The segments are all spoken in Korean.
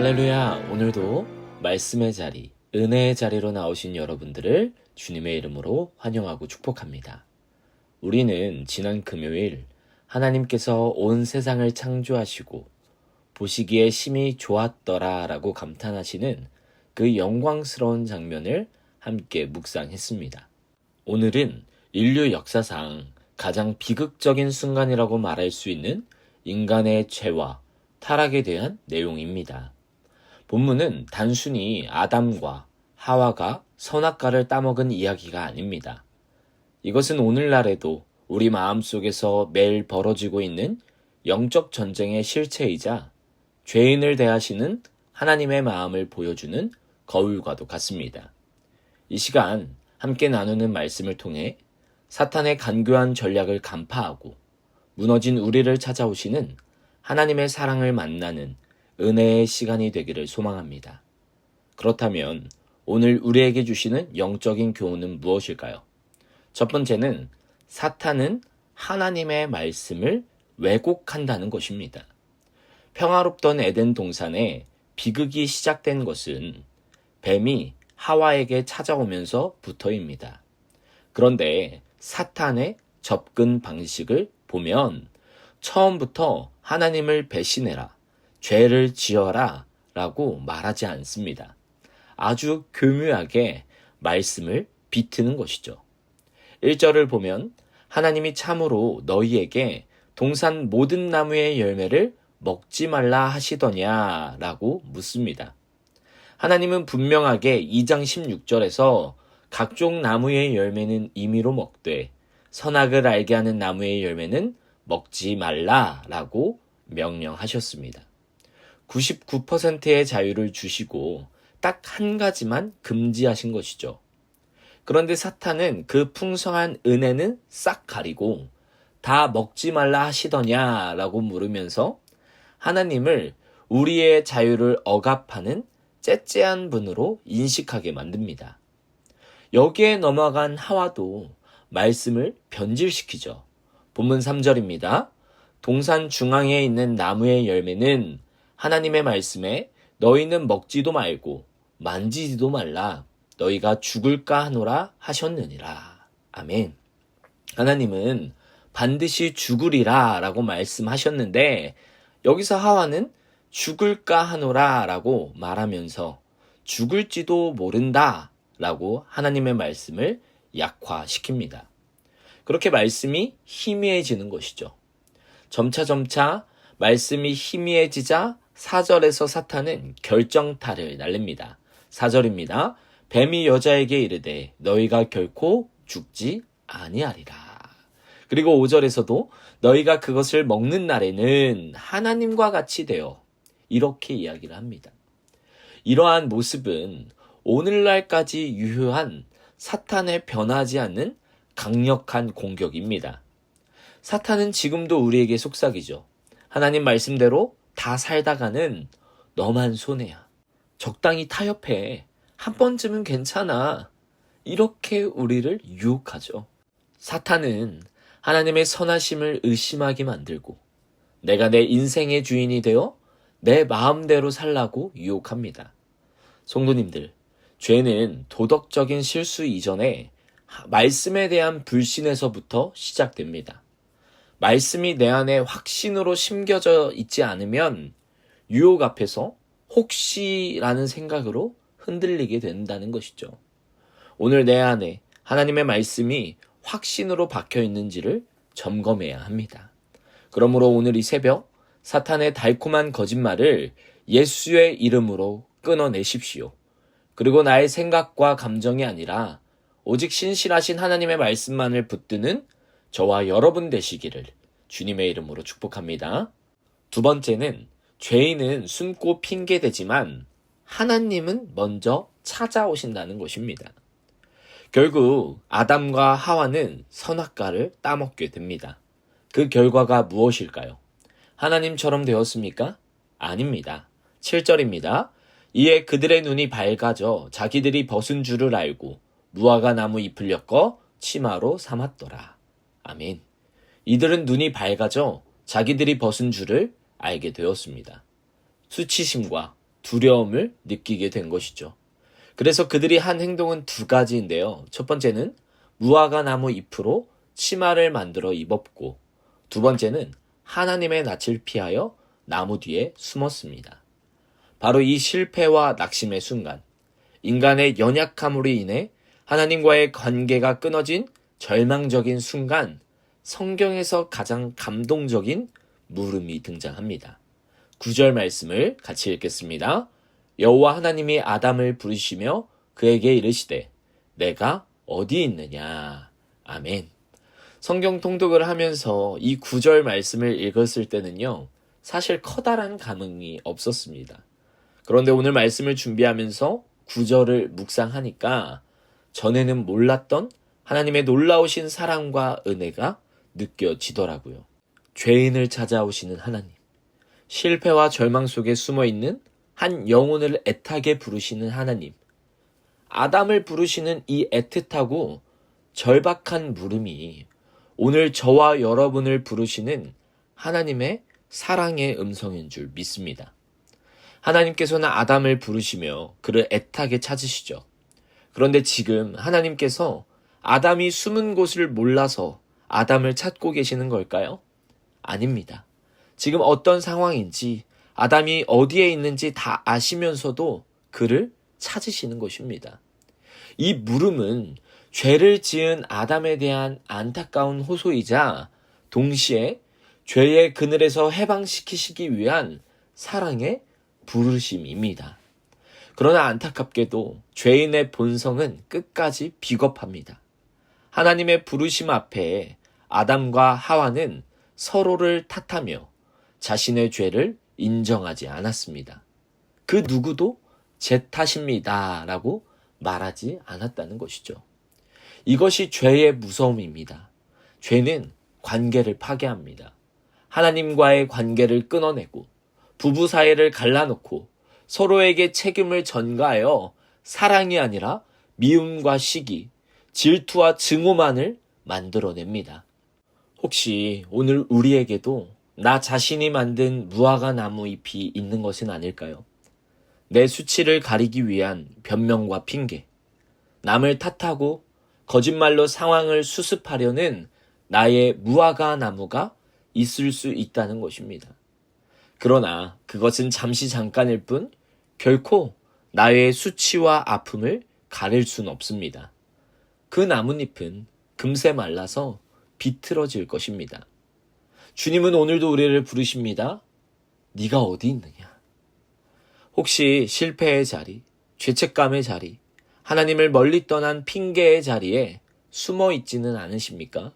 할렐루야. 오늘도 말씀의 자리, 은혜의 자리로 나오신 여러분들을 주님의 이름으로 환영하고 축복합니다. 우리는 지난 금요일 하나님께서 온 세상을 창조하시고 보시기에 심히 좋았더라 라고 감탄하시는 그 영광스러운 장면을 함께 묵상했습니다. 오늘은 인류 역사상 가장 비극적인 순간이라고 말할 수 있는 인간의 죄와 타락에 대한 내용입니다. 본문은 단순히 아담과 하와가 선악과를 따먹은 이야기가 아닙니다. 이것은 오늘날에도 우리 마음속에서 매일 벌어지고 있는 영적 전쟁의 실체이자 죄인을 대하시는 하나님의 마음을 보여주는 거울과도 같습니다. 이 시간 함께 나누는 말씀을 통해 사탄의 간교한 전략을 간파하고 무너진 우리를 찾아오시는 하나님의 사랑을 만나는 은혜의 시간이 되기를 소망합니다. 그렇다면 오늘 우리에게 주시는 영적인 교훈은 무엇일까요? 첫 번째는 사탄은 하나님의 말씀을 왜곡한다는 것입니다. 평화롭던 에덴 동산에 비극이 시작된 것은 뱀이 하와에게 찾아오면서부터입니다. 그런데 사탄의 접근 방식을 보면 처음부터 하나님을 배신해라, 죄를 지어라 라고 말하지 않습니다. 아주 교묘하게 말씀을 비트는 것이죠. 1절을 보면 하나님이 참으로 너희에게 동산 모든 나무의 열매를 먹지 말라 하시더냐 라고 묻습니다. 하나님은 분명하게 2장 16절에서 각종 나무의 열매는 임의로 먹되 선악을 알게 하는 나무의 열매는 먹지 말라 라고 명령하셨습니다. 99%의 자유를 주시고 딱 한 가지만 금지하신 것이죠. 그런데 사탄은 그 풍성한 은혜는 싹 가리고 다 먹지 말라 하시더냐 라고 물으면서 하나님을 우리의 자유를 억압하는 째째한 분으로 인식하게 만듭니다. 여기에 넘어간 하와도 말씀을 변질시키죠. 본문 3절입니다. 동산 중앙에 있는 나무의 열매는 하나님의 말씀에 너희는 먹지도 말고 만지지도 말라 너희가 죽을까 하노라 하셨느니라. 아멘. 하나님은 반드시 죽으리라 라고 말씀하셨는데 여기서 하와는 죽을까 하노라 라고 말하면서 죽을지도 모른다 라고 하나님의 말씀을 약화시킵니다. 그렇게 말씀이 희미해지는 것이죠. 점차 말씀이 희미해지자 4절에서 사탄은 결정타를 날립니다. 4절입니다. 뱀이 여자에게 이르되 너희가 결코 죽지 아니하리라. 그리고 5절에서도 너희가 그것을 먹는 날에는 하나님과 같이 되어 이렇게 이야기를 합니다. 이러한 모습은 오늘날까지 유효한 사탄의 변하지 않는 강력한 공격입니다. 사탄은 지금도 우리에게 속삭이죠. 하나님 말씀대로 다 살다가는 너만 손해야. 적당히 타협해. 한 번쯤은 괜찮아. 이렇게 우리를 유혹하죠. 사탄은 하나님의 선하심을 의심하게 만들고 내가 내 인생의 주인이 되어 내 마음대로 살라고 유혹합니다. 성도님들, 죄는 도덕적인 실수 이전에 말씀에 대한 불신에서부터 시작됩니다. 말씀이 내 안에 확신으로 심겨져 있지 않으면 유혹 앞에서 혹시라는 생각으로 흔들리게 된다는 것이죠. 오늘 내 안에 하나님의 말씀이 확신으로 박혀 있는지를 점검해야 합니다. 그러므로 오늘 이 새벽 사탄의 달콤한 거짓말을 예수의 이름으로 끊어내십시오. 그리고 나의 생각과 감정이 아니라 오직 신실하신 하나님의 말씀만을 붙드는 저와 여러분 되시기를 주님의 이름으로 축복합니다. 두 번째는 죄인은 숨고 핑계대지만 하나님은 먼저 찾아오신다는 것입니다. 결국 아담과 하와는 선악과를 따먹게 됩니다. 그 결과가 무엇일까요? 하나님처럼 되었습니까? 아닙니다. 7절입니다. 이에 그들의 눈이 밝아져 자기들이 벗은 줄을 알고 무화과 나무 잎을 엮어 치마로 삼았더라. 아멘. 이들은 눈이 밝아져 자기들이 벗은 줄을 알게 되었습니다. 수치심과 두려움을 느끼게 된 것이죠. 그래서 그들이 한 행동은 두 가지인데요. 첫 번째는 무화과 나무 잎으로 치마를 만들어 입었고, 두 번째는 하나님의 낯을 피하여 나무 뒤에 숨었습니다. 바로 이 실패와 낙심의 순간, 인간의 연약함으로 인해 하나님과의 관계가 끊어진 절망적인 순간, 성경에서 가장 감동적인 물음이 등장합니다. 9절 말씀을 같이 읽겠습니다. 여호와 하나님이 아담을 부르시며 그에게 이르시되 내가 어디 있느냐. 아멘. 성경 통독을 하면서 이 9절 말씀을 읽었을 때는요, 사실 커다란 감흥이 없었습니다. 그런데 오늘 말씀을 준비하면서 9절을 묵상하니까 전에는 몰랐던 하나님의 놀라우신 사랑과 은혜가 느껴지더라고요. 죄인을 찾아오시는 하나님, 실패와 절망 속에 숨어있는 한 영혼을 애타게 부르시는 하나님, 아담을 부르시는 이 애틋하고 절박한 물음이 오늘 저와 여러분을 부르시는 하나님의 사랑의 음성인 줄 믿습니다. 하나님께서는 아담을 부르시며 그를 애타게 찾으시죠. 그런데 지금 하나님께서 아담이 숨은 곳을 몰라서 아담을 찾고 계시는 걸까요? 아닙니다. 지금 어떤 상황인지, 아담이 어디에 있는지 다 아시면서도 그를 찾으시는 것입니다. 이 물음은 죄를 지은 아담에 대한 안타까운 호소이자 동시에 죄의 그늘에서 해방시키시기 위한 사랑의 부르심입니다. 그러나 안타깝게도 죄인의 본성은 끝까지 비겁합니다. 하나님의 부르심 앞에 아담과 하와는 서로를 탓하며 자신의 죄를 인정하지 않았습니다. 그 누구도 제 탓입니다 라고 말하지 않았다는 것이죠. 이것이 죄의 무서움입니다. 죄는 관계를 파괴합니다. 하나님과의 관계를 끊어내고 부부 사이를 갈라놓고 서로에게 책임을 전가하여 사랑이 아니라 미움과 시기, 질투와 증오만을 만들어냅니다. 혹시 오늘 우리에게도 나 자신이 만든 무화과 나무 잎이 있는 것은 아닐까요? 내 수치를 가리기 위한 변명과 핑계, 남을 탓하고 거짓말로 상황을 수습하려는 나의 무화과 나무가 있을 수 있다는 것입니다. 그러나 그것은 잠시 잠깐일 뿐 결코 나의 수치와 아픔을 가릴 수는 없습니다. 그 나뭇잎은 금세 말라서 비틀어질 것입니다. 주님은 오늘도 우리를 부르십니다. 네가 어디 있느냐? 혹시 실패의 자리, 죄책감의 자리, 하나님을 멀리 떠난 핑계의 자리에 숨어 있지는 않으십니까?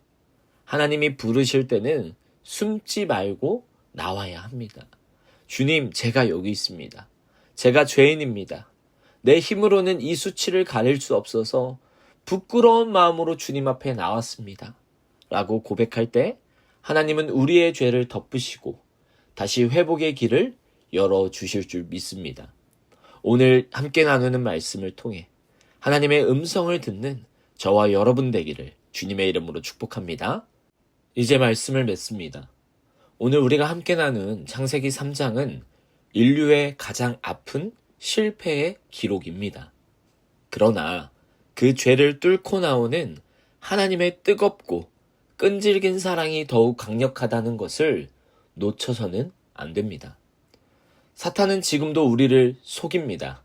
하나님이 부르실 때는 숨지 말고 나와야 합니다. 주님, 제가 여기 있습니다. 제가 죄인입니다. 내 힘으로는 이 수치를 가릴 수 없어서 부끄러운 마음으로 주님 앞에 나왔습니다. 라고 고백할 때 하나님은 우리의 죄를 덮으시고 다시 회복의 길을 열어주실 줄 믿습니다. 오늘 함께 나누는 말씀을 통해 하나님의 음성을 듣는 저와 여러분 되기를 주님의 이름으로 축복합니다. 이제 말씀을 맺습니다. 오늘 우리가 함께 나눈 창세기 3장은 인류의 가장 아픈 실패의 기록입니다. 그러나 그 죄를 뚫고 나오는 하나님의 뜨겁고 끈질긴 사랑이 더욱 강력하다는 것을 놓쳐서는 안 됩니다. 사탄은 지금도 우리를 속입니다.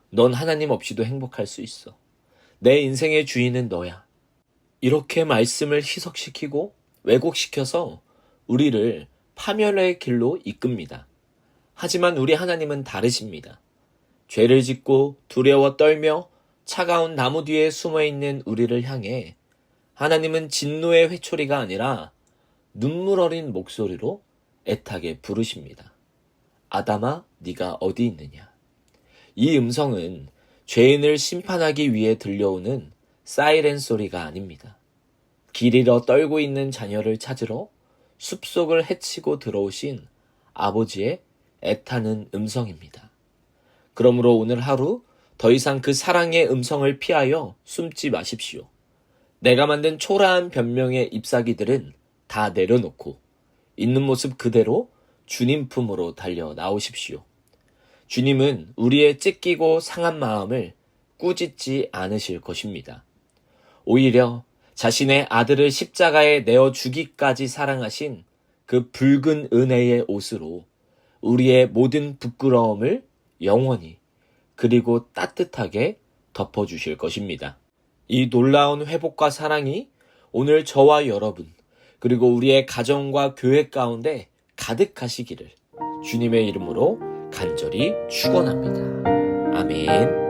넌 하나님 없이도 행복할 수 있어. 내 인생의 주인은 너야. 이렇게 말씀을 희석시키고 왜곡시켜서 우리를 파멸의 길로 이끕니다. 하지만 우리 하나님은 다르십니다. 죄를 짓고 두려워 떨며 차가운 나무 뒤에 숨어있는 우리를 향해 하나님은 진노의 회초리가 아니라 눈물 어린 목소리로 애타게 부르십니다. 아담아, 네가 어디 있느냐? 이 음성은 죄인을 심판하기 위해 들려오는 사이렌 소리가 아닙니다. 길 잃어 떨고 있는 자녀를 찾으러 숲속을 헤치고 들어오신 아버지의 애타는 음성입니다. 그러므로 오늘 하루 더 이상 그 사랑의 음성을 피하여 숨지 마십시오. 내가 만든 초라한 변명의 잎사귀들은 다 내려놓고 있는 모습 그대로 주님 품으로 달려 나오십시오. 주님은 우리의 찢기고 상한 마음을 꾸짖지 않으실 것입니다. 오히려 자신의 아들을 십자가에 내어 주기까지 사랑하신 그 붉은 은혜의 옷으로 우리의 모든 부끄러움을 영원히 그리고 따뜻하게 덮어주실 것입니다. 이 놀라운 회복과 사랑이 오늘 저와 여러분 그리고 우리의 가정과 교회 가운데 가득하시기를 주님의 이름으로 간절히 축원합니다. 아멘.